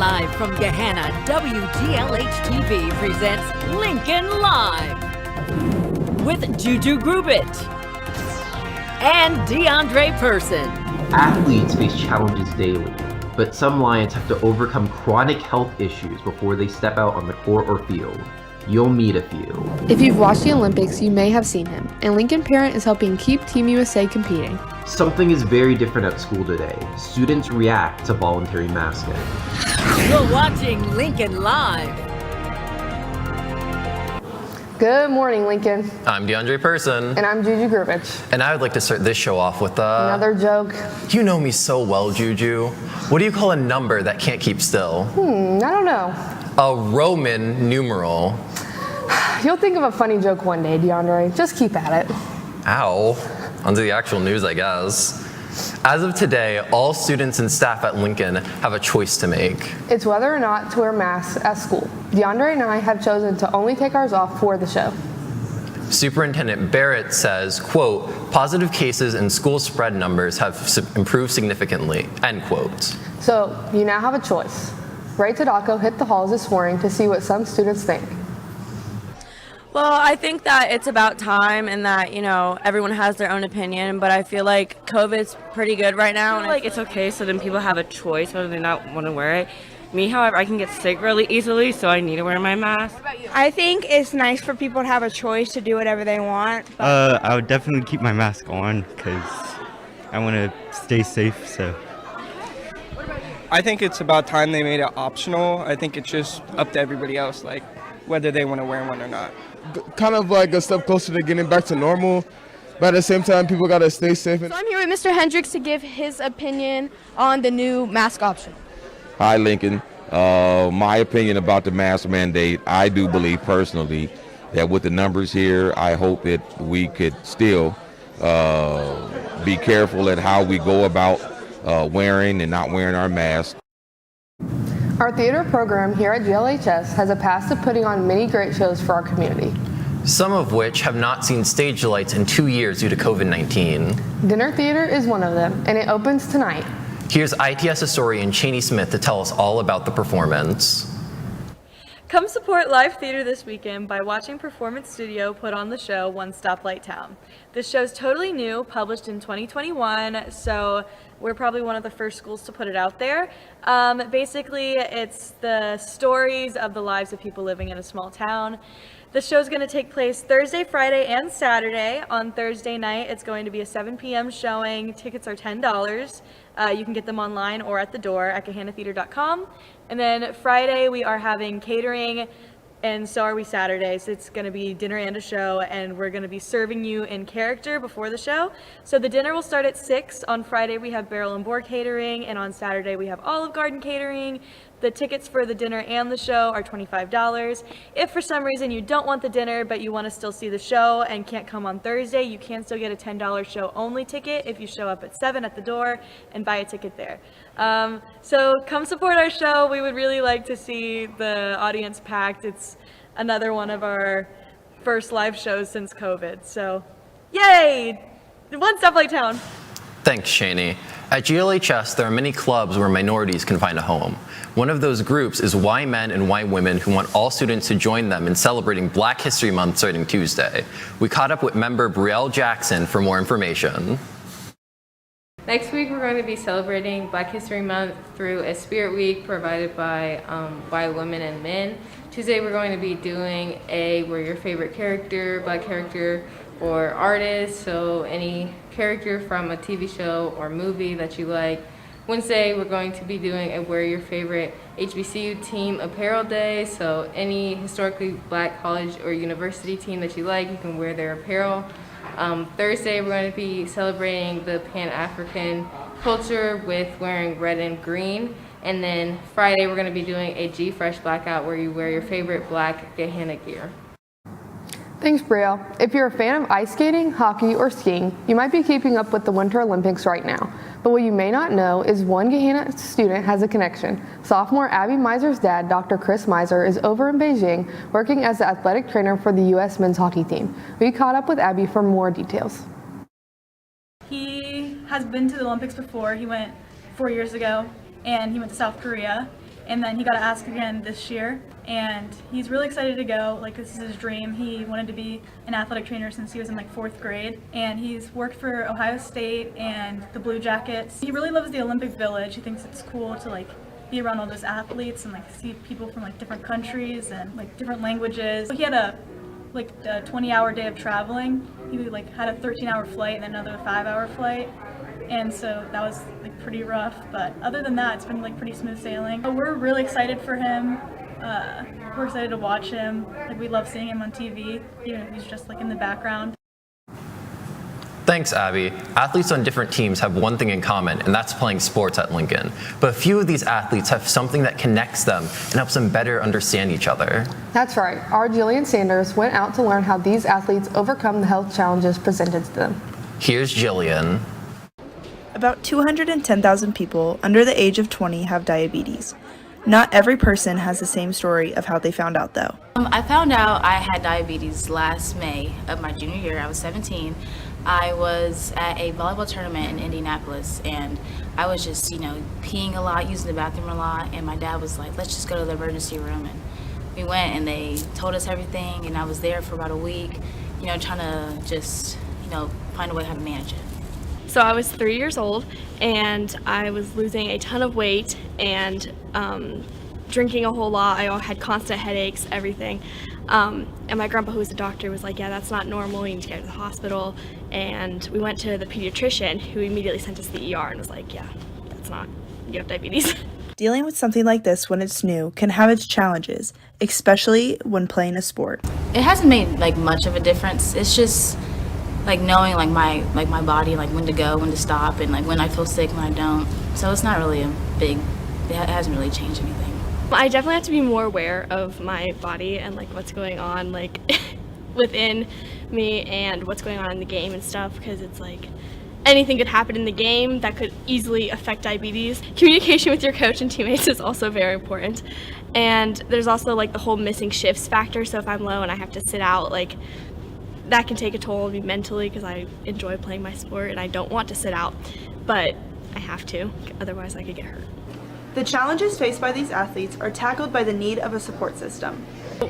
Live from Gahanna, WGLH-TV presents Lincoln Live with Juju Grubich and DeAndre Person. Athletes face challenges daily, but some Lions have to overcome chronic health issues before they step out on the court or field. You'll meet a few. If you've watched the Olympics, you may have seen him, and Lincoln Parent is helping keep Team USA competing. Something is very different at school today. Students react to voluntary masking. You're watching Lincoln Live. Good morning, Lincoln. I'm DeAndre Person. And I'm Juju Grubich. And I would like to start this show off with Another joke. You know me so well, Juju. What do you call a number that can't keep still? I don't know. A Roman numeral. You'll think of a funny joke one day, DeAndre. Just keep at it. Ow. Onto the actual news, I guess. As of today, all students and staff at Lincoln have a choice to make. It's whether or not to wear masks at school. DeAndre and I have chosen to only take ours off for the show. Superintendent Barrett says, quote, positive cases and school spread numbers have improved significantly, end quote. So you now have a choice. Ray Tadako hit the halls this morning to see what some students think. Well, I think that it's about time and that, everyone has their own opinion, but I feel like COVID's pretty good right now. And it's okay, so then people have a choice whether they not want to wear it. Me, however, I can get sick really easily, so I need to wear my mask. I think it's nice for people to have a choice to do whatever they want. I would definitely keep my mask on because I want to stay safe, so. I think it's about time they made it optional. I think it's just up to everybody else, whether they want to wear one or not. Kind of like a step closer to getting back to normal, but at the same time, people got to stay safe. So I'm here with Mr. Hendricks to give his opinion on the new mask option. Hi, Lincoln. My opinion about the mask mandate, I do believe personally that with the numbers here, I hope that we could still be careful at how we go about wearing and not wearing our masks. Our theater program here at GLHS has a past of putting on many great shows for our community. Some of which have not seen stage lights in 2 years due to COVID-19. Dinner Theater is one of them, and it opens tonight. Here's ITS historian Cheney Smith to tell us all about the performance. Come support live theater this weekend by watching Performance Studio put on the show One Stoplight Town. This show's totally new, published in 2021, so we're probably one of the first schools to put it out there. Basically, it's the stories of the lives of people living in a small town. The show's going to take place Thursday, Friday, and Saturday. On Thursday night, it's going to be a 7 p.m. showing. Tickets are $10. You can get them online or at the door at gahannatheater.com. And then Friday, we are having catering, and so are we Saturdays. It's going to be dinner and a show, and we're going to be serving you in character before the show. So the dinner will start at 6. On Friday, we have Barrel and Boar catering, and on Saturday, we have Olive Garden catering. The tickets for the dinner and the show are $25. If for some reason you don't want the dinner, but you want to still see the show and can't come on Thursday, you can still get a $10 show only ticket if you show up at 7 at the door and buy a ticket there. So come support our show. We would really like to see the audience packed. It's another one of our first live shows since COVID. So yay! One Stoplight Town. Thanks, Shani. At GLHS, there are many clubs where minorities can find a home. One of those groups is Y Men and Y Women, who want all students to join them in celebrating Black History Month starting Tuesday. We caught up with member Brielle Jackson for more information. Next week, we're going to be celebrating Black History Month through a Spirit Week provided by Y Women and Men. Tuesday, we're going to be doing we're your favorite character, Black character, or artist, so any character from a TV show or movie that you like. Wednesday, we're going to be doing a wear your favorite HBCU team apparel day, so any historically Black college or university team that you like, you can wear their apparel. Thursday, we're going to be celebrating the Pan-African culture with wearing red and green. And then Friday, we're going to be doing a G-Fresh blackout where you wear your favorite Black Gahanna gear. Thanks, Brielle. If you're a fan of ice skating, hockey, or skiing, you might be keeping up with the Winter Olympics right now. But what you may not know is one Gahanna student has a connection. Sophomore Abby Miser's dad, Dr. Chris Miser, is over in Beijing working as the athletic trainer for the U.S. men's hockey team. We caught up with Abby for more details. He has been to the Olympics before. He went 4 years ago, and he went to South Korea. and then he got asked again this year, and he's really excited to go. Like, this is his dream. He wanted to be an athletic trainer since he was in like 4th grade, and he's worked for Ohio State and the Blue Jackets. He really loves the Olympic Village. He thinks it's cool to like be around all those athletes and like see people from like different countries and like different languages. He had a 20-hour day of traveling. He like had a 13-hour flight and then another 5-hour flight, and so that was like pretty rough. But other than that, it's been like pretty smooth sailing. But we're really excited for him. We're excited to watch him. Like, we love seeing him on TV, even if he's just like in the background. Thanks, Abby. Athletes on different teams have one thing in common, and that's playing sports at Lincoln. But a few of these athletes have something that connects them and helps them better understand each other. That's right. Our Jillian Sanders went out to learn how these athletes overcome the health challenges presented to them. Here's Jillian. About 210,000 people under the age of 20 have diabetes. Not every person has the same story of how they found out, though. I found out I had diabetes last May of my junior year. I was 17. I was at a volleyball tournament in Indianapolis, and I was just, peeing a lot, using the bathroom a lot, and my dad was like, let's just go to the emergency room. And we went, and they told us everything, and I was there for about a week, trying to just, find a way how to manage it. So I was 3 years old, and I was losing a ton of weight and drinking a whole lot. I had constant headaches, everything. And my grandpa, who was a doctor, was like, yeah, that's not normal. You need to get to the hospital. And we went to the pediatrician, who immediately sent us to the ER and was like, yeah, that's not, you have diabetes. Dealing with something like this when it's new can have its challenges, especially when playing a sport. It hasn't made much of a difference. It's just knowing my body, when to go, when to stop, and when I feel sick, when I don't. So it's not really it hasn't really changed anything. I definitely have to be more aware of my body and what's going on within me and what's going on in the game and stuff, because it's anything could happen in the game that could easily affect diabetes. Communication with your coach and teammates is also very important. And there's also the whole missing shifts factor. So if I'm low and I have to sit out, that can take a toll on me mentally, because I enjoy playing my sport and I don't want to sit out, but I have to, otherwise I could get hurt. The challenges faced by these athletes are tackled by the need of a support system.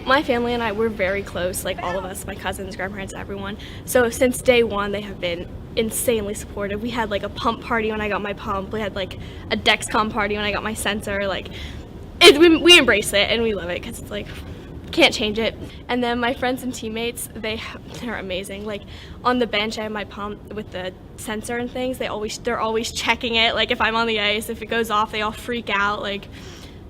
My family and I, we're very close, all of us, my cousins, grandparents, everyone. So since day one, they have been insanely supportive. We had a pump party when I got my pump. We had a Dexcom party when I got my sensor. We embrace it and we love it, because it's can't change it. And then my friends and teammates, they're amazing. On the bench, I have my pump with the sensor and things. They're always checking it. If I'm on the ice, if it goes off, they all freak out.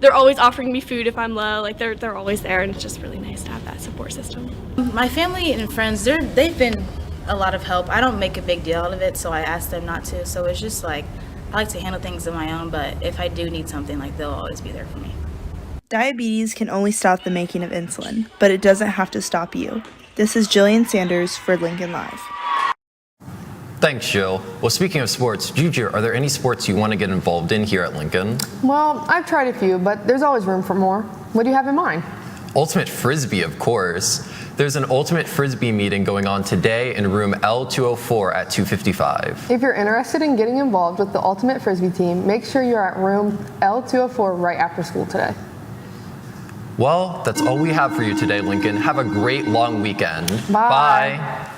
They're always offering me food if I'm low. They're always there, and it's just really nice to have that support system. My family and friends, they've been a lot of help. I don't make a big deal out of it, so I ask them not to. So it's just I like to handle things on my own, but if I do need something, they'll always be there for me. Diabetes can only stop the making of insulin, but it doesn't have to stop you. This is Jillian Sanders for Lincoln Live. Thanks, Jill. Well, speaking of sports, Juju, are there any sports you want to get involved in here at Lincoln? Well, I've tried a few, but there's always room for more. What do you have in mind? Ultimate Frisbee, of course. There's an Ultimate Frisbee meeting going on today in room L204 at 255. If you're interested in getting involved with the Ultimate Frisbee team, make sure you're at room L204 right after school today. Well, that's all we have for you today, Lincoln. Have a great long weekend. Bye. Bye.